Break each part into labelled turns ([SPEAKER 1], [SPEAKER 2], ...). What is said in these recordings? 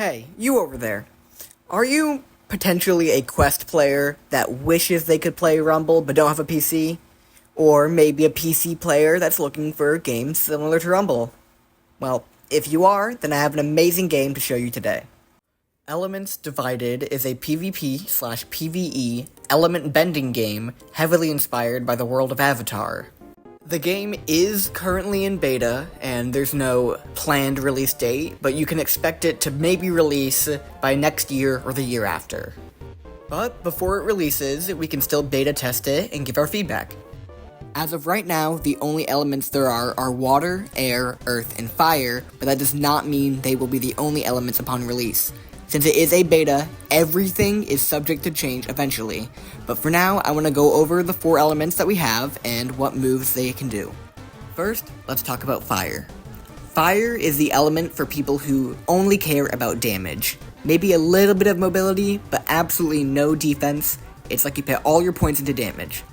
[SPEAKER 1] Hey, you over there. Are you potentially a Quest player that wishes they could play Rumble but don't have a PC? Or maybe a PC player that's looking for games similar to Rumble? Well, if you are, then I have an amazing game to show you today. Elements Divided is a PvP/PvE element bending game heavily inspired by the world of Avatar. The game is currently in beta, and there's no planned release date, but you can expect it to maybe release by next year or the year after. But before it releases, we can still beta test it and give our feedback. As of right now, the only elements there are water, air, earth, and fire, but that does not mean they will be the only elements upon release. Since it is a beta, everything is subject to change eventually, but for now, I want to go over the 4 elements that we have and what moves they can do. First, let's talk about fire. Fire is the element for people who only care about damage. Maybe a little bit of mobility, but absolutely no defense. It's like you put all your points into damage.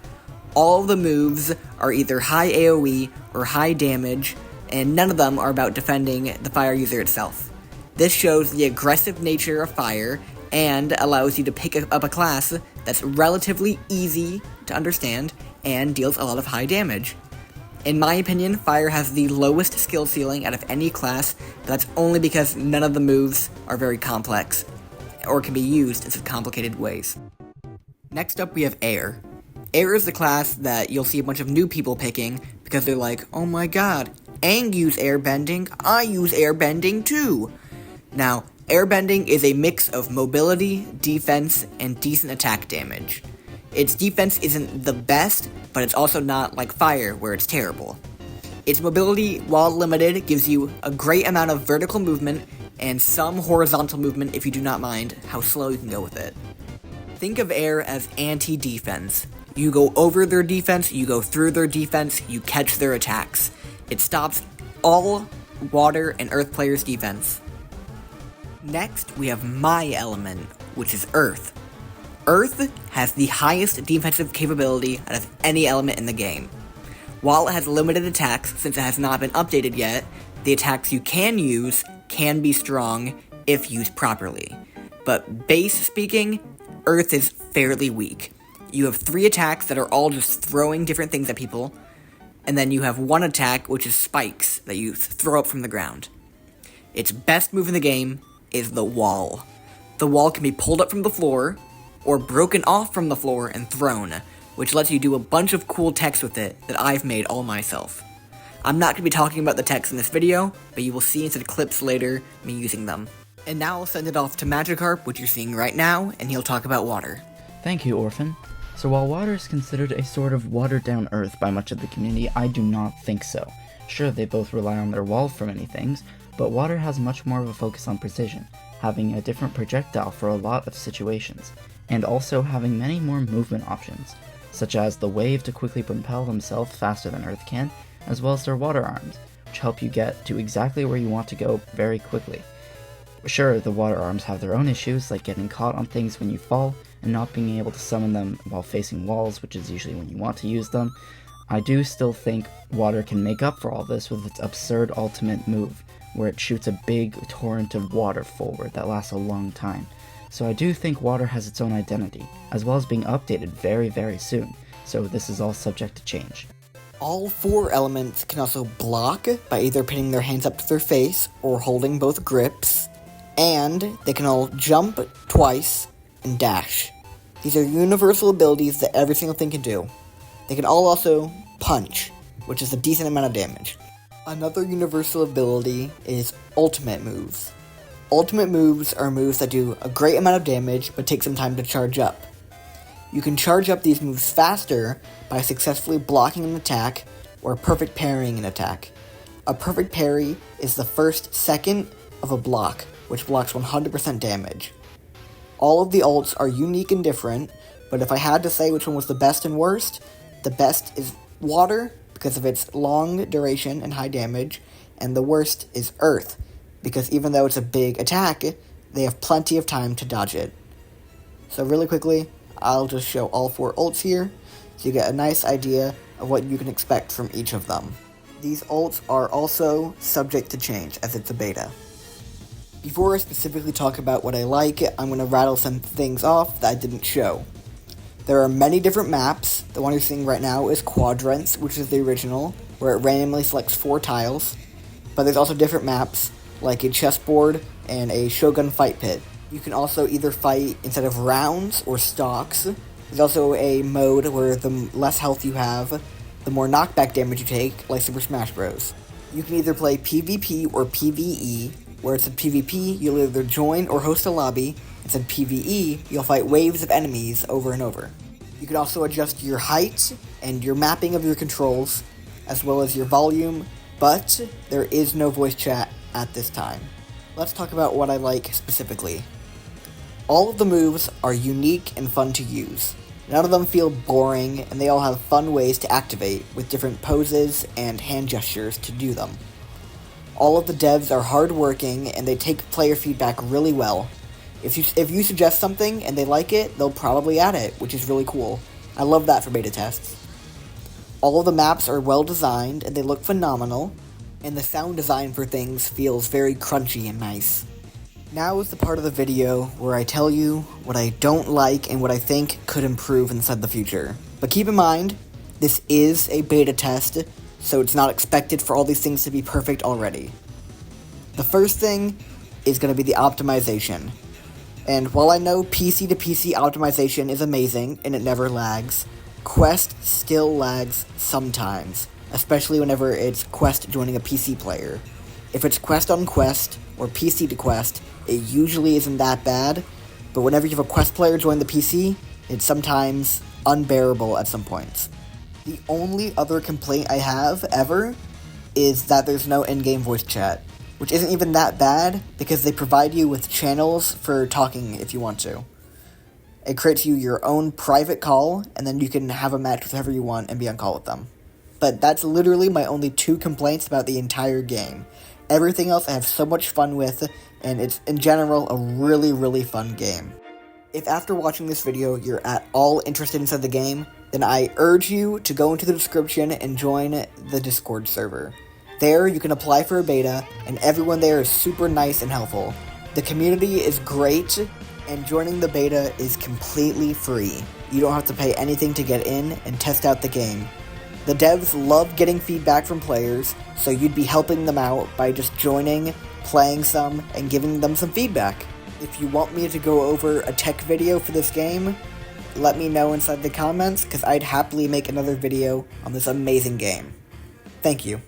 [SPEAKER 1] All of the moves are either high AoE or high damage, and none of them are about defending the fire user itself. This shows the aggressive nature of fire and allows you to pick up a class that's relatively easy to understand and deals a lot of high damage. In my opinion, fire has the lowest skill ceiling out of any class, but that's only because none of the moves are very complex or can be used in such complicated ways. Next up, we have air. Air is the class that you'll see a bunch of new people picking because they're like, oh my god, Aang used airbending, I use airbending too. Now, airbending is a mix of mobility, defense, and decent attack damage. Its defense isn't the best, but it's also not like fire, where it's terrible. Its mobility, while limited, gives you a great amount of vertical movement and some horizontal movement if you do not mind how slow you can go with it. Think of air as anti-defense. You go over their defense, you go through their defense, you catch their attacks. It stops all water and earth players' defense. Next, we have my element, which is Earth. Earth has the highest defensive capability out of any element in the game. While it has limited attacks, since it has not been updated yet, the attacks you can use can be strong if used properly. But base speaking, Earth is fairly weak. You have 3 attacks that are all just throwing different things at people, and then you have 1 attack, which is spikes, that you throw up from the ground. Its best move in the game is the wall. The wall can be pulled up from the floor, or broken off from the floor and thrown, which lets you do a bunch of cool text with it that I've made all myself. I'm not going to be talking about the text in this video, but you will see in some clips later me using them. And now I'll send it off to Magikarp, which you're seeing right now, and he'll talk about water.
[SPEAKER 2] Thank you, Orphan. So while water is considered a sort of watered-down Earth by much of the community, I do not think so. Sure, they both rely on their wall for many things, but water has much more of a focus on precision, having a different projectile for a lot of situations, and also having many more movement options, such as the wave to quickly propel themselves faster than Earth can, as well as their water arms, which help you get to exactly where you want to go very quickly. Sure, the water arms have their own issues, like getting caught on things when you fall, and not being able to summon them while facing walls, which is usually when you want to use them. I do still think water can make up for all this with its absurd ultimate move, where it shoots a big torrent of water forward that lasts a long time. So I do think water has its own identity, as well as being updated very, very soon, so this is all subject to change.
[SPEAKER 1] All 4 elements can also block by either pinning their hands up to their face or holding both grips, and they can all jump twice and dash. These are universal abilities that every single thing can do. They can all also punch, which is a decent amount of damage. Another universal ability is ultimate moves. Ultimate moves are moves that do a great amount of damage but take some time to charge up. You can charge up these moves faster by successfully blocking an attack or perfect parrying an attack. A perfect parry is the first second of a block, which blocks 100% damage. All of the ults are unique and different, but if I had to say which one was the best and worst, the best is water, because of its long duration and high damage, and the worst is Earth, because even though it's a big attack, they have plenty of time to dodge it. So really quickly, I'll just show all 4 ults here, so you get a nice idea of what you can expect from each of them. These ults are also subject to change, as it's a beta. Before I specifically talk about what I like, I'm going to rattle some things off that I didn't show. There are many different maps. The one you're seeing right now is Quadrants, which is the original, where it randomly selects 4 tiles. But there's also different maps, like a chessboard and a Shogun fight pit. You can also either fight instead of rounds or stocks. There's also a mode where the less health you have, the more knockback damage you take, like Super Smash Bros. You can either play PvP or PvE, where it's in PvP, you'll either join or host a lobby. It's in PvE, you'll fight waves of enemies over and over. You can also adjust your height and your mapping of your controls, as well as your volume, but there is no voice chat at this time. Let's talk about what I like specifically. All of the moves are unique and fun to use. None of them feel boring, and they all have fun ways to activate, with different poses and hand gestures to do them. All of the devs are hardworking, and they take player feedback really well. If you suggest something and they like it, they'll probably add it, which is really cool. I love that for beta tests. All of the maps are well designed, and they look phenomenal, and the sound design for things feels very crunchy and nice. Now is the part of the video where I tell you what I don't like and what I think could improve inside the future. But keep in mind, this is a beta test, so it's not expected for all these things to be perfect already. The first thing is going to be the optimization. And while I know PC to PC optimization is amazing and it never lags, Quest still lags sometimes, especially whenever it's Quest joining a PC player. If it's Quest on Quest or PC to Quest, it usually isn't that bad, but whenever you have a Quest player join the PC, it's sometimes unbearable at some points. The only other complaint I have ever is that there's no in-game voice chat, which isn't even that bad because they provide you with channels for talking if you want to. It creates you your own private call, and then you can have a match with whoever you want and be on call with them. But that's literally my only 2 complaints about the entire game. Everything else I have so much fun with, and it's, in general, a really, really fun game. If after watching this video you're at all interested inside the game, then I urge you to go into the description and join the Discord server. There, you can apply for a beta, and everyone there is super nice and helpful. The community is great, and joining the beta is completely free. You don't have to pay anything to get in and test out the game. The devs love getting feedback from players, so you'd be helping them out by just joining, playing some, and giving them some feedback. If you want me to go over a tech video for this game, let me know inside the comments, because I'd happily make another video on this amazing game. Thank you.